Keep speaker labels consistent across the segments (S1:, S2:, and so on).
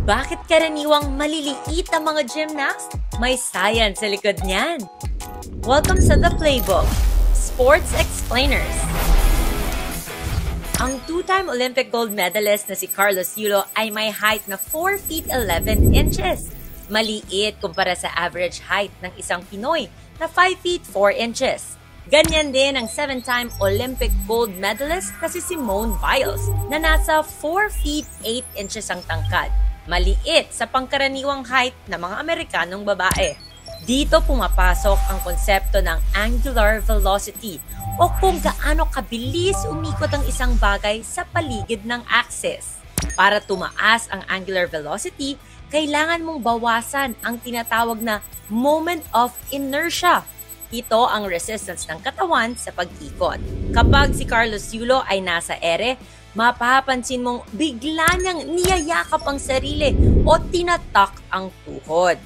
S1: Bakit karaniwang maliliit ang mga gymnasts? May science sa likod niyan. Welcome sa The Playbook, Sports Explainers. Ang two-time Olympic gold medalist na si Carlos Yulo ay may height na 4 feet 11 inches. Maliit kumpara sa average height ng isang Pinoy na 5 feet 4 inches. Ganyan din ang 7-time Olympic gold medalist na si Simone Biles na nasa 4 feet 8 inches ang tangkad. Maliit sa pangkaraniwang height ng mga Amerikanong babae. Dito pumapasok ang konsepto ng angular velocity o kung gaano kabilis umikot ang isang bagay sa paligid ng axis. Para tumaas ang angular velocity, kailangan mong bawasan ang tinatawag na moment of inertia. Ito ang resistance ng katawan sa pag-ikot. Kapag si Carlos Yulo ay nasa ere, mapapansin mong bigla niyang niyayakap ang sarili o tinatak ang tuhod.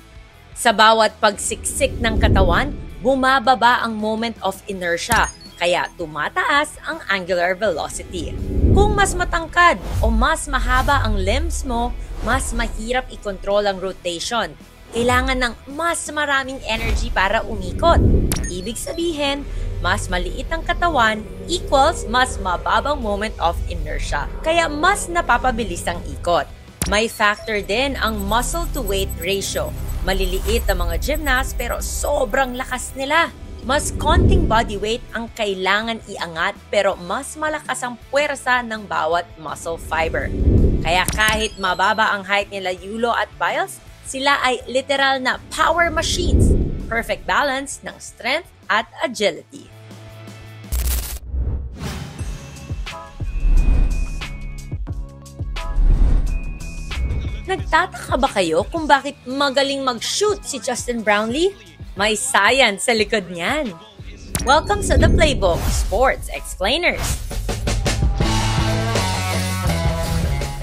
S1: Sa bawat pagsiksik ng katawan, bumababa ang moment of inertia, kaya tumataas ang angular velocity. Kung mas matangkad o mas mahaba ang limbs mo, mas mahirap i-control ang rotation. Kailangan ng mas maraming energy para umikot. Ibig sabihin, mas maliit ang katawan equals mas mababang moment of inertia. Kaya mas napapabilis ang ikot. May factor din ang muscle-to-weight ratio. Maliliit ang mga gymnast pero sobrang lakas nila. Mas konting body weight ang kailangan iangat pero mas malakas ang puwersa ng bawat muscle fiber. Kaya kahit mababa ang height nila Yulo at Biles, sila ay literal na power machines. Perfect balance ng strength at agility. Nagtataka ba kayo kung bakit magaling mag-shoot si Justin Brownlee? May science sa likod niyan. Welcome sa The Playbook, Sports Explainers.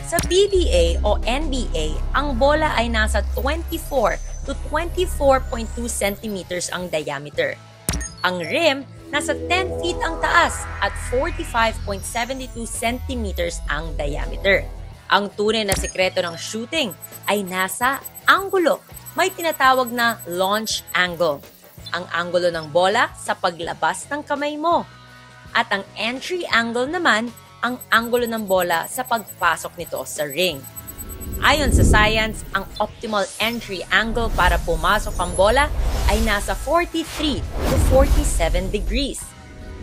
S1: Sa PBA o NBA, ang bola ay nasa 24 to 24.2 centimeters ang diameter. Ang rim, nasa 10 feet ang taas at 45.72 centimeters ang diameter. Ang tunay na sekreto ng shooting ay nasa anggulo. May tinatawag na launch angle. Ang anggulo ng bola sa paglabas ng kamay mo. At ang entry angle naman, ang anggulo ng bola sa pagpasok nito sa ring. Ayon sa science, ang optimal entry angle para pumasok ang bola ay nasa 43 to 47 degrees.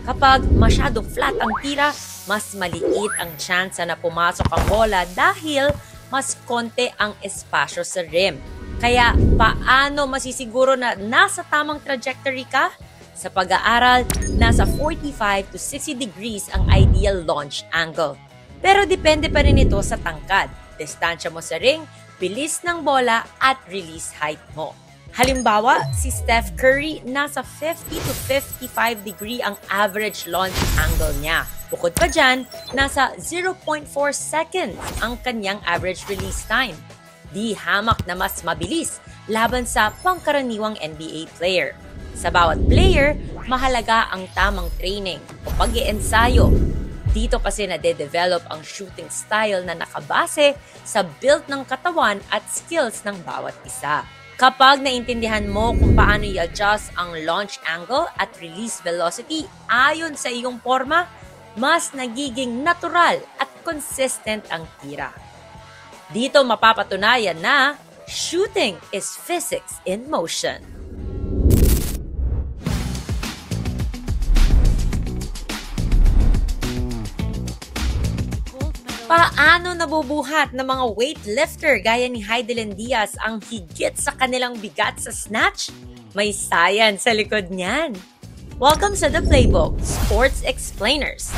S1: Kapag masyadong flat ang tira, mas maliit ang tsansa na pumasok ang bola dahil mas konti ang espasyo sa rim. Kaya paano masisiguro na nasa tamang trajectory ka? Sa pag-aaral, nasa 45 to 60 degrees ang ideal launch angle. Pero depende pa rin ito sa tangkad, distansya mo sa ring, bilis ng bola at release height mo. Halimbawa, si Steph Curry, nasa 50 to 55 degree ang average launch angle niya. Bukod pa dyan, nasa 0.4 seconds ang kanyang average release time. Di hamak na mas mabilis laban sa pangkaraniwang NBA player. Sa bawat player, mahalaga ang tamang training o pag-iensayo. Dito kasi nade-develop ang shooting style na nakabase sa build ng katawan at skills ng bawat isa. Kapag naintindihan mo kung paano i-adjust ang launch angle at release velocity ayon sa iyong forma, mas nagiging natural at consistent ang tira. Dito mapapatunayan na shooting is physics in motion. Paano nabubuhat ng mga weightlifter gaya ni Heidelin Diaz ang higit sa kanilang bigat sa snatch? May science sa likod niyan. Welcome sa The Playbook, Sports Explainers.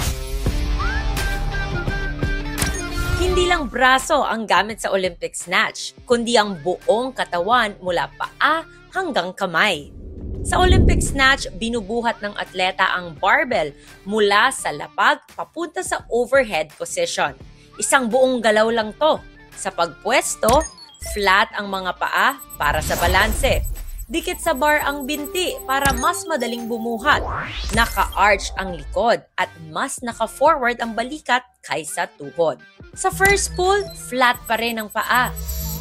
S1: Hindi lang braso ang gamit sa Olympic snatch, kundi ang buong katawan mula paa hanggang kamay. Sa Olympic snatch, binubuhat ng atleta ang barbell mula sa lapag papunta sa overhead position. Isang buong galaw lang to. Sa pagpwesto, flat ang mga paa para sa balanse. Dikit sa bar ang binti para mas madaling bumuhat. Naka-arch ang likod at mas naka-forward ang balikat kaysa tuhod. Sa first pull, flat pa rin ang paa.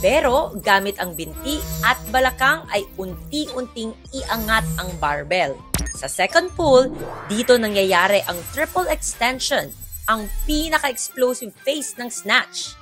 S1: Pero gamit ang binti at balakang ay unti-unting iangat ang barbell. Sa second pull, dito nangyayari ang triple extension, ang pinaka-explosive phase ng snatch.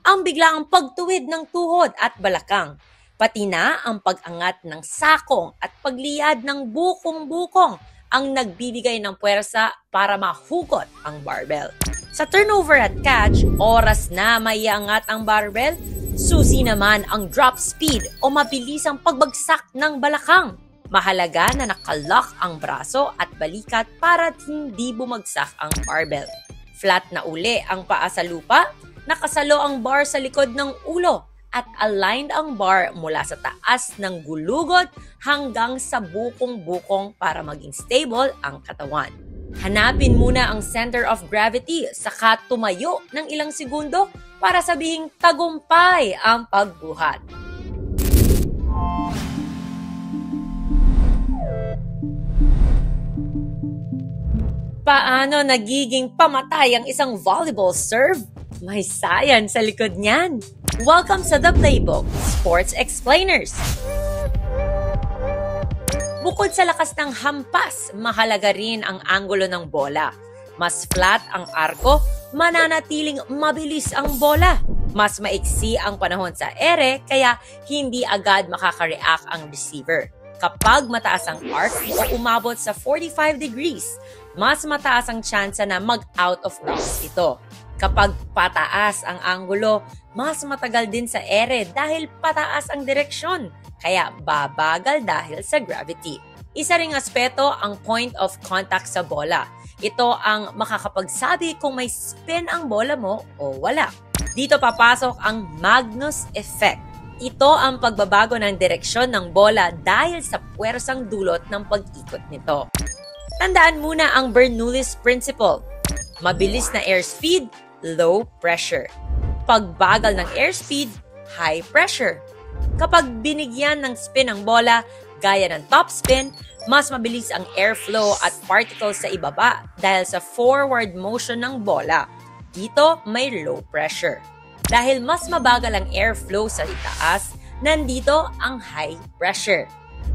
S1: Ang biglaang pagtuwid ng tuhod at balakang, pati na ang pag-angat ng sakong at pagliyad ng bukong-bukong ang nagbibigay ng puwersa para mahugot ang barbell. Sa turnover at catch, oras na maiangat ang barbell, susi naman ang drop speed o mabilisang pagbagsak ng balakang. Mahalaga na nakalock ang braso at balikat para hindi bumagsak ang barbell. Flat na uli ang paa sa lupa, nakasalo ang bar sa likod ng ulo at aligned ang bar mula sa taas ng gulugot hanggang sa bukong-bukong para maging stable ang katawan. Hanapin muna ang center of gravity saka tumayo ng ilang segundo para sabihing tagumpay ang pagbuhat. Paano nagiging pamatay ang isang volleyball serve? May science sa likod niyan. Welcome sa The Playbook, Sports Explainers. Bukod sa lakas ng hampas, mahalaga rin ang anggulo ng bola. Mas flat ang arko, mananatiling mabilis ang bola. Mas maiksi ang panahon sa ere, kaya hindi agad makaka-react ang receiver. Kapag mataas ang arc o umabot sa 45 degrees, mas mataas ang tsansa na mag-out of bounds ito. Kapag pataas ang anggulo, mas matagal din sa ere dahil pataas ang direksyon, kaya babagal dahil sa gravity. Isa ring aspeto ang point of contact sa bola. Ito ang makakapagsabi kung may spin ang bola mo o wala. Dito papasok ang Magnus effect. Ito ang pagbabago ng direksyon ng bola dahil sa puwersang dulot ng pag-ikot nito. Tandaan muna ang Bernoulli's principle. Mabilis na airspeed, low pressure. Pagbagal ng airspeed, high pressure. Kapag binigyan ng spin ang bola, gaya ng top spin, mas mabilis ang airflow at particles sa ibaba dahil sa forward motion ng bola. Dito may low pressure. Dahil mas mabagal ang airflow sa itaas, nandito ang high pressure.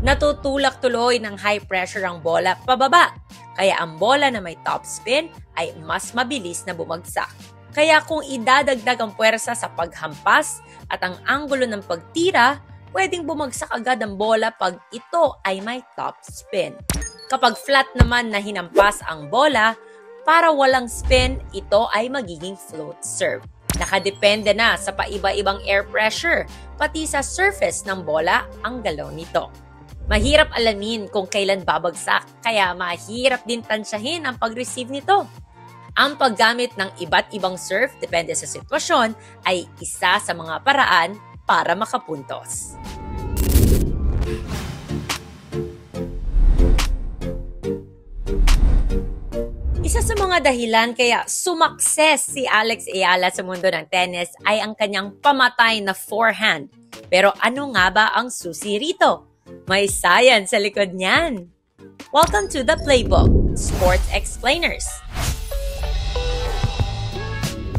S1: Natutulak tuloy ng high pressure ang bola pababa, kaya ang bola na may top spin ay mas mabilis na bumagsak. Kaya kung idadagdag ang puwersa sa paghampas at ang anggulo ng pagtira, pwedeng bumagsak agad ang bola pag ito ay may top spin. Kapag flat naman na hinampas ang bola, para walang spin, ito ay magiging float serve. Nakadepende na sa paiba-ibang air pressure, pati sa surface ng bola ang galaw nito. Mahirap alamin kung kailan babagsak, kaya mahirap din tansyahin ang pag-receive nito. Ang paggamit ng iba't ibang serve depende sa sitwasyon ay isa sa mga paraan para makapuntos. Isa sa mga dahilan kaya sumakses si Alex Ayala sa mundo ng tennis ay ang kanyang pamatay na forehand. Pero ano nga ba ang susi rito? May science sa likod niyan. Welcome to The Playbook, Sports Explainers.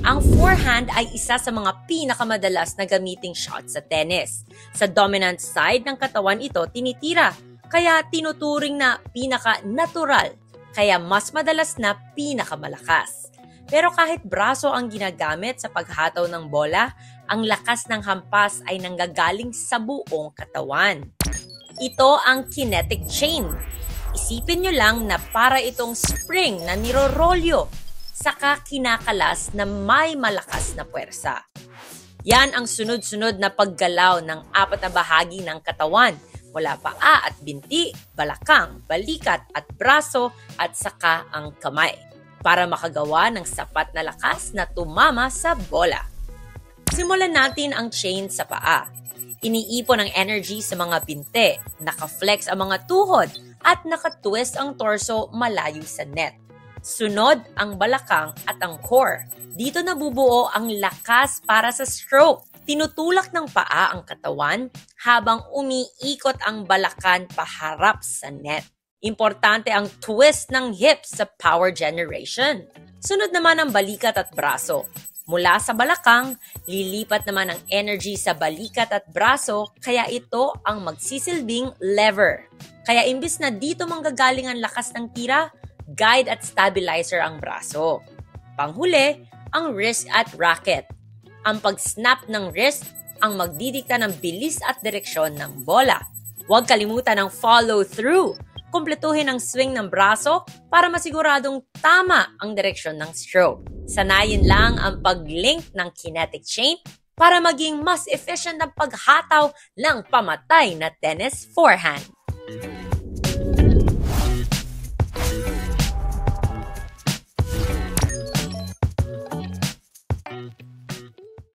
S1: Ang forehand ay isa sa mga pinakamadalas na gamiting shot sa tennis. Sa dominant side ng katawan ito tinitira, kaya tinuturing na pinaka-natural, kaya mas madalas na pinakamalakas. Pero kahit braso ang ginagamit sa paghataw ng bola, ang lakas ng hampas ay nanggagaling sa buong katawan. Ito ang kinetic chain. Isipin nyo lang na para itong spring na nirorolyo, saka kinakalas na may malakas na puwersa. Yan ang sunod-sunod na paggalaw ng apat na bahagi ng katawan, mula paa at binti, balakang, balikat at braso at saka ang kamay, para makagawa ng sapat na lakas na tumama sa bola. Simulan natin ang chain sa paa. Iniipon ang energy sa mga binti, naka-flex ang mga tuhod at nakatwist ang torso malayo sa net. Sunod ang balakang at ang core. Dito nabubuo ang lakas para sa stroke. Tinutulak ng paa ang katawan habang umiikot ang balakan paharap sa net. Importante ang twist ng hips sa power generation. Sunod naman ang balikat at braso. Mula sa balakang, lilipat naman ang energy sa balikat at braso kaya ito ang magsisilbing lever. Kaya imbis na dito manggagaling ang lakas ng tira, guide at stabilizer ang braso. Panghuli, ang wrist at racket. Ang pag-snap ng wrist ang magdidikta ng bilis at direksyon ng bola. Huwag kalimutan ang follow-through. Kumpletuhin ang swing ng braso para masiguradong tama ang direksyon ng stroke. Sanayin lang ang pag-link ng kinetic chain para maging mas efficient ang paghataw ng pamatay na tennis forehand.